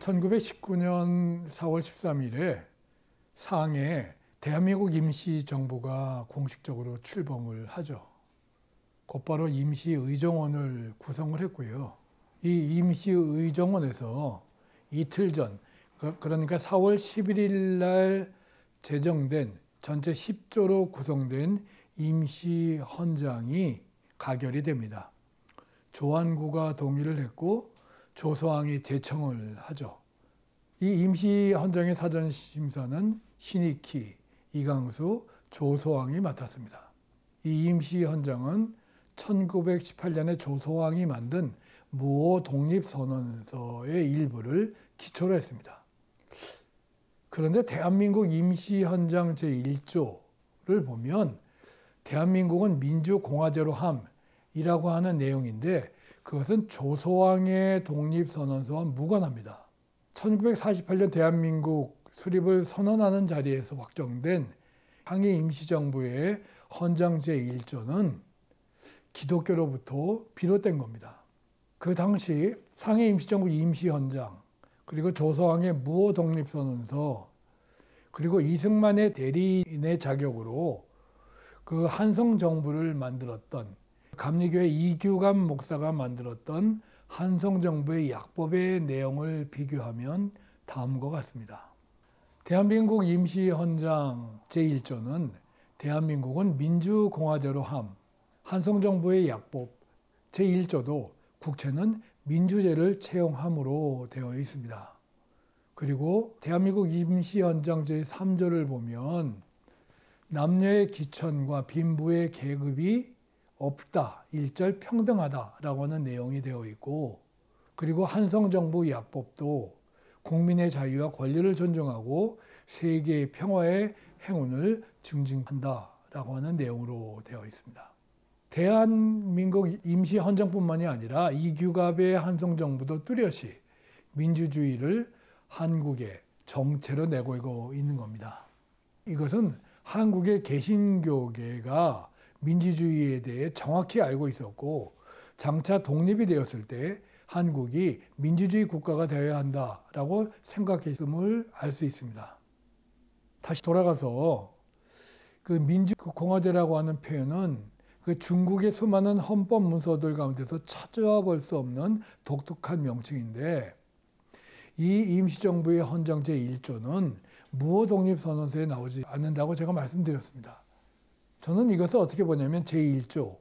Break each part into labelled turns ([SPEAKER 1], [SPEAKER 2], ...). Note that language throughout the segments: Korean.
[SPEAKER 1] 1919년 4월 13일에 상해에 대한민국 임시정부가 공식적으로 출범을 하죠. 곧바로 임시의정원을 구성을 했고요. 이 임시의정원에서 이틀 전, 그러니까 4월 11일 날 제정된 전체 10조로 구성된 임시헌장이 가결이 됩니다. 조안구가 동의를 했고 조소왕이 제청을 하죠. 이 임시헌장의 사전심사는 신익희, 이강수, 조소왕이 맡았습니다. 이 임시헌장은 1918년에 조소왕이 만든 무호 독립선언서의 일부를 기초로 했습니다. 그런데 대한민국 임시헌장 제1조를 보면 대한민국은 민주공화제로 함이라고 하는 내용인데 그것은 조소왕의 독립선언서와 무관합니다. 1948년 대한민국 수립을 선언하는 자리에서 확정된 상해 임시정부의 헌장 제1조는 기독교로부터 비롯된 겁니다. 그 당시 상해 임시정부 임시헌장, 그리고 조소왕의 무호 독립선언서, 그리고 이승만의 대리인의 자격으로 그 한성정부를 만들었던 감리교회 이규감 목사가 만들었던 한성정부의 약법의 내용을 비교하면 다음과 같습니다. 대한민국 임시헌장 제1조는 대한민국은 민주공화제로 함, 한성정부의 약법 제1조도 국채는 민주제를 채용함으로 되어 있습니다. 그리고 대한민국 임시헌장 제3조를 보면 남녀의 기천과 빈부의 계급이 없다, 일절 평등하다라고 하는 내용이 되어 있고, 그리고 한성정부 약법도 국민의 자유와 권리를 존중하고 세계의 평화의 행운을 증진한다라고 하는 내용으로 되어 있습니다. 대한민국 임시헌장뿐만이 아니라 이규갑의 한성정부도 뚜렷이 민주주의를 한국의 정체로 내걸고 있는 겁니다. 이것은 한국의 개신교계가 민주주의에 대해 정확히 알고 있었고 장차 독립이 되었을 때 한국이 민주주의 국가가 되어야 한다라고 생각했음을 알 수 있습니다. 다시 돌아가서 그 민주공화제라고 하는 표현은 그 중국의 수많은 헌법 문서들 가운데서 찾아와 볼 수 없는 독특한 명칭인데 이 임시정부의 헌장 제1조는 무호 독립선언서에 나오지 않는다고 제가 말씀드렸습니다. 저는 이것을 어떻게 보냐면 제1조,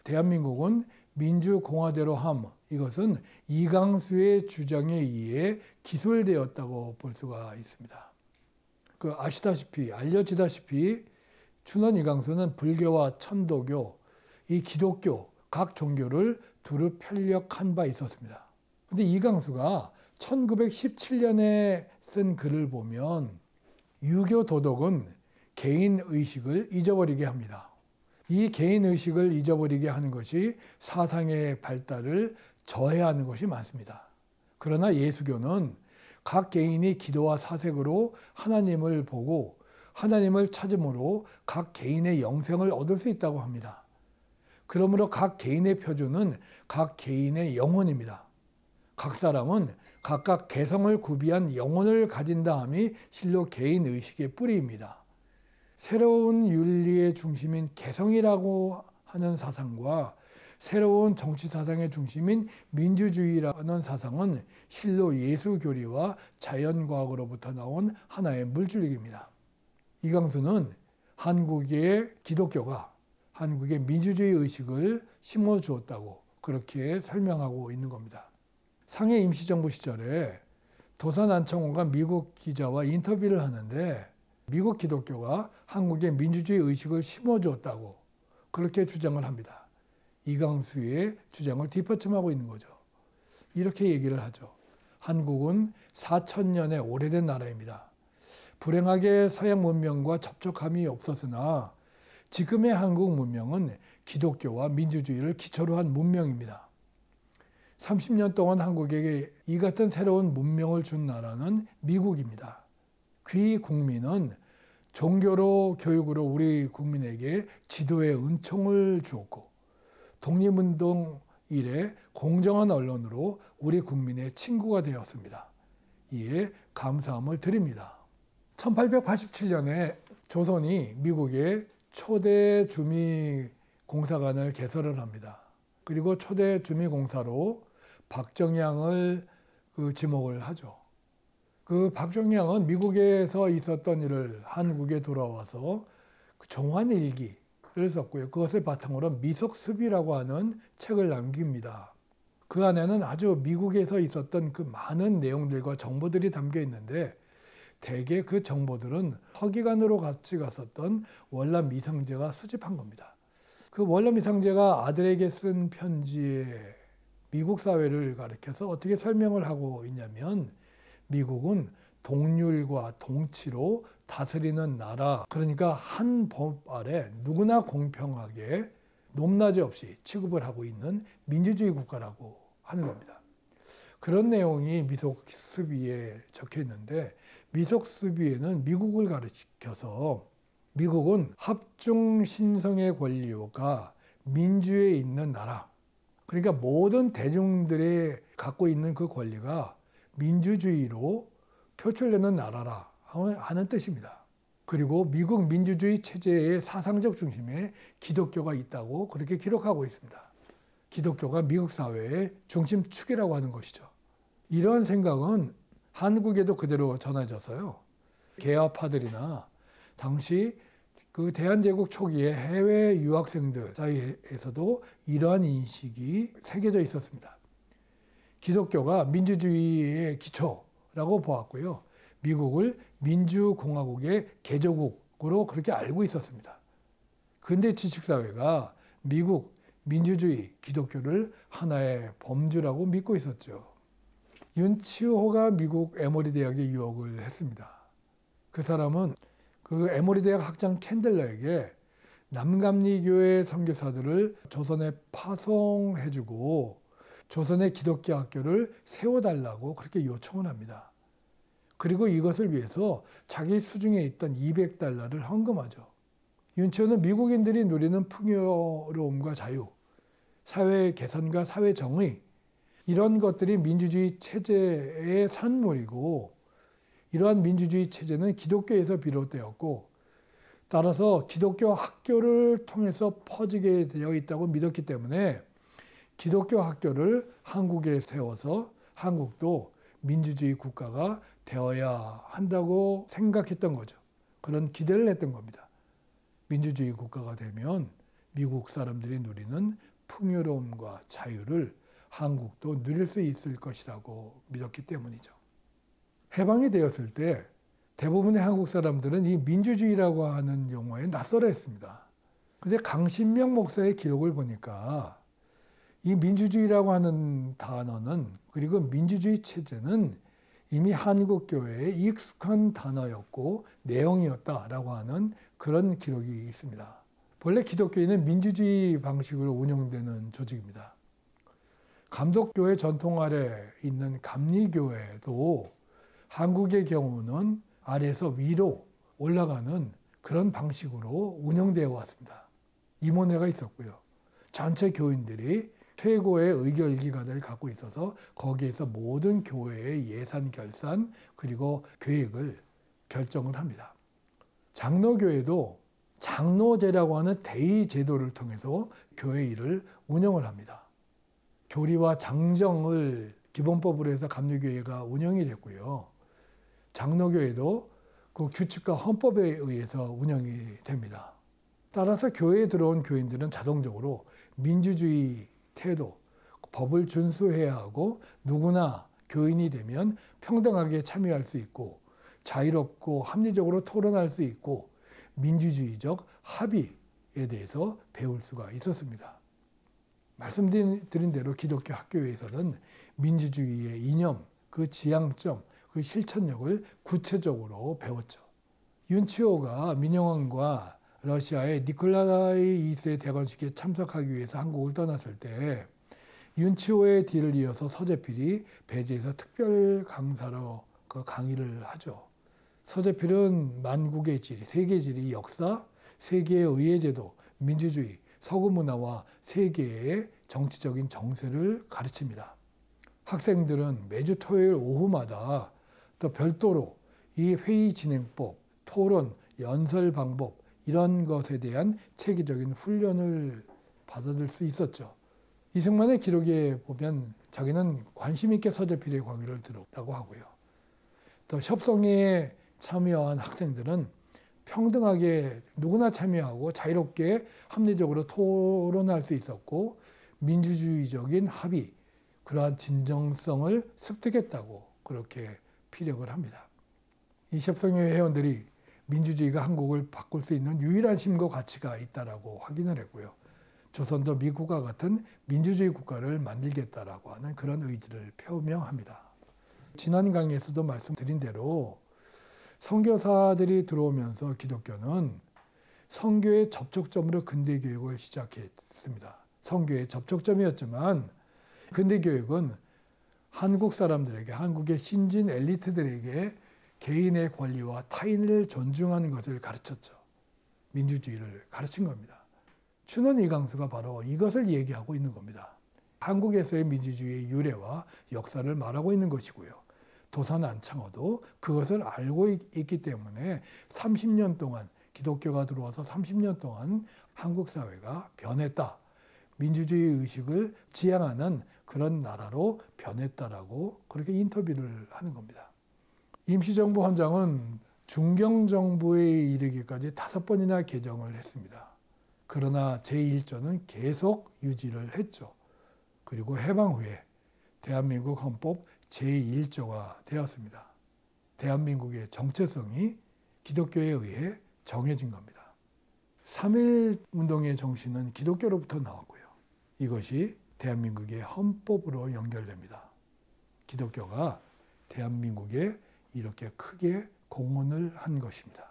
[SPEAKER 1] 대한민국은 민주공화제로 함, 이것은 이강수의 주장에 의해 기술되었다고 볼 수가 있습니다. 알려지다시피 춘원 이강수는 불교와 천도교, 이 기독교, 각 종교를 두루 편력한 바 있었습니다. 그런데 이강수가 1917년에 쓴 글을 보면 유교 도덕은 개인의식을 잊어버리게 합니다. 이 개인의식을 잊어버리게 하는 것이 사상의 발달을 저해하는 것이 많습니다. 그러나 예수교는 각 개인이 기도와 사색으로 하나님을 보고 하나님을 찾음으로 각 개인의 영생을 얻을 수 있다고 합니다. 그러므로 각 개인의 표준은 각 개인의 영혼입니다. 각 사람은 각각 개성을 구비한 영혼을 가진다 함이 실로 개인의식의 뿌리입니다. 새로운 윤리의 중심인 개성이라고 하는 사상과 새로운 정치사상의 중심인 민주주의라는 사상은 실로 예수교리와 자연과학으로부터 나온 하나의 물줄기입니다. 이강수는 한국의 기독교가 한국의 민주주의 의식을 심어주었다고 그렇게 설명하고 있는 겁니다. 상해 임시정부 시절에 도산 안창호가 미국 기자와 인터뷰를 하는데 미국 기독교가 한국의 민주주의 의식을 심어주었다고 그렇게 주장을 합니다. 이강수의 주장을 뒷받침하고 있는 거죠. 이렇게 얘기를 하죠. 한국은 4,000년의 오래된 나라입니다. 불행하게 서양 문명과 접촉함이 없었으나 지금의 한국 문명은 기독교와 민주주의를 기초로 한 문명입니다. 30년 동안 한국에게 이 같은 새로운 문명을 준 나라는 미국입니다. 귀 국민은 종교로 교육으로 우리 국민에게 지도의 은총을 주었고 독립운동 이래 공정한 언론으로 우리 국민의 친구가 되었습니다. 이에 감사함을 드립니다. 1887년에 조선이 미국의 초대 주미공사관을 개설을 합니다. 그리고 초대 주미공사로 박정양을 지목을 하죠. 그 박정양은 미국에서 있었던 일을 한국에 돌아와서 종환일기를 썼고요. 그것을 바탕으로 미석습이라고 하는 책을 남깁니다. 그 안에는 아주 미국에서 있었던 그 많은 내용들과 정보들이 담겨 있는데 대개 그 정보들은 서기관으로 같이 갔었던 월남 이상제가 수집한 겁니다. 그 월남 이상제가 아들에게 쓴 편지에 미국 사회를 가리켜서 어떻게 설명을 하고 있냐면 미국은 동률과 동치로 다스리는 나라, 그러니까 한 법 아래 누구나 공평하게 높낮이 없이 취급을 하고 있는 민주주의 국가라고 하는 겁니다. 그런 내용이 미석수비에 적혀 있는데 미석수비에는 미국을 가리켜서 미국은 합중신성의 권리가 민주에 있는 나라, 그러니까 모든 대중들이 갖고 있는 그 권리가 민주주의로 표출되는 나라라 하는 뜻입니다. 그리고 미국 민주주의 체제의 사상적 중심에 기독교가 있다고 그렇게 기록하고 있습니다. 기독교가 미국 사회의 중심축이라고 하는 것이죠. 이러한 생각은 한국에도 그대로 전해져서요. 개화파들이나 당시 그 대한제국 초기에 해외 유학생들 사이에서도 이러한 인식이 새겨져 있었습니다. 기독교가 민주주의의 기초라고 보았고요. 미국을 민주공화국의 개조국으로 그렇게 알고 있었습니다. 근대 지식사회가 미국 민주주의, 기독교를 하나의 범주라고 믿고 있었죠. 윤치호가 미국 에모리 대학에 유학을 했습니다. 그 사람은 그 에모리 대학 학장 캔들러에게 남감리교회 선교사들을 조선에 파송해주고 조선의 기독교 학교를 세워달라고 그렇게 요청을 합니다. 그리고 이것을 위해서 자기 수중에 있던 $200를 헌금하죠. 윤치호는 미국인들이 누리는 풍요로움과 자유, 사회 개선과 사회 정의, 이런 것들이 민주주의 체제의 산물이고 이러한 민주주의 체제는 기독교에서 비롯되었고 따라서 기독교 학교를 통해서 퍼지게 되어 있다고 믿었기 때문에 기독교 학교를 한국에 세워서 한국도 민주주의 국가가 되어야 한다고 생각했던 거죠. 그런 기대를 했던 겁니다. 민주주의 국가가 되면 미국 사람들이 누리는 풍요로움과 자유를 한국도 누릴 수 있을 것이라고 믿었기 때문이죠. 해방이 되었을 때 대부분의 한국 사람들은 이 민주주의라고 하는 용어에 낯설어했습니다. 근데 강신명 목사의 기록을 보니까 이 민주주의라고 하는 단어는 그리고 민주주의 체제는 이미 한국교회에 익숙한 단어였고 내용이었다라고 하는 그런 기록이 있습니다. 본래 기독교회는 민주주의 방식으로 운영되는 조직입니다. 감독교회 전통 아래 있는 감리교회도 한국의 경우는 아래에서 위로 올라가는 그런 방식으로 운영되어 왔습니다. 임원회가 있었고요. 전체 교인들이 최고의 의결기관을 갖고 있어서 거기에서 모든 교회의 예산 결산 그리고 계획을 결정을 합니다. 장로교회도 장로제라고 하는 대의 제도를 통해서 교회 일을 운영을 합니다. 교리와 장정을 기본법으로 해서 감리교회가 운영이 됐고요. 장로교회도 그 규칙과 헌법에 의해서 운영이 됩니다. 따라서 교회에 들어온 교인들은 자동적으로 민주주의 태도, 법을 준수해야 하고 누구나 교인이 되면 평등하게 참여할 수 있고 자유롭고 합리적으로 토론할 수 있고 민주주의적 합의에 대해서 배울 수가 있었습니다. 말씀드린 대로 기독교 학교에서는 민주주의의 이념, 그 지향점, 그 실천력을 구체적으로 배웠죠. 윤치호가 민영환과 러시아의 니콜라이 2세 대관식에 참석하기 위해서 한국을 떠났을 때 윤치호의 뒤를 이어서 서재필이 배제해서 특별 강사로 그 강의를 하죠. 서재필은 만국의 지리, 세계 지리, 역사, 세계의 의회제도, 민주주의, 서구 문화와 세계의 정치적인 정세를 가르칩니다. 학생들은 매주 토요일 오후마다 또 별도로 이 회의 진행법, 토론, 연설 방법 이런 것에 대한 체계적인 훈련을 받아들 수 있었죠. 이승만의 기록에 보면 자기는 관심 있게 서재필의 강의를 들었다고 하고요. 또 협성회에 참여한 학생들은 평등하게 누구나 참여하고 자유롭게 합리적으로 토론할 수 있었고 민주주의적인 합의, 그러한 진정성을 습득했다고 그렇게 피력을 합니다. 이 협성회 회원들이 민주주의가 한국을 바꿀 수 있는 유일한 힘과 가치가 있다라고 확인을 했고요. 조선도 미국과 같은 민주주의 국가를 만들겠다라고 하는 그런 의지를 표명합니다. 지난 강의에서도 말씀드린 대로 선교사들이 들어오면서 기독교는 선교의 접촉점으로 근대교육을 시작했습니다. 선교의 접촉점이었지만 근대교육은 한국 사람들에게, 한국의 신진 엘리트들에게 개인의 권리와 타인을 존중하는 것을 가르쳤죠. 민주주의를 가르친 겁니다. 춘원 이강수가 바로 이것을 얘기하고 있는 겁니다. 한국에서의 민주주의의 유래와 역사를 말하고 있는 것이고요. 도산 안창호도 그것을 알고 있기 때문에 30년 동안 기독교가 들어와서 30년 동안 한국 사회가 변했다. 민주주의 의식을 지향하는 그런 나라로 변했다라고 그렇게 인터뷰를 하는 겁니다. 임시정부 헌장은 중경정부에 이르기까지 5번이나 개정을 했습니다. 그러나 제1조는 계속 유지를 했죠. 그리고 해방 후에 대한민국 헌법 제1조가 되었습니다. 대한민국의 정체성이 기독교에 의해 정해진 겁니다. 3.1 운동의 정신은 기독교로부터 나왔고요. 이것이 대한민국의 헌법으로 연결됩니다. 기독교가 대한민국에 이렇게 크게 공헌을 한 것입니다.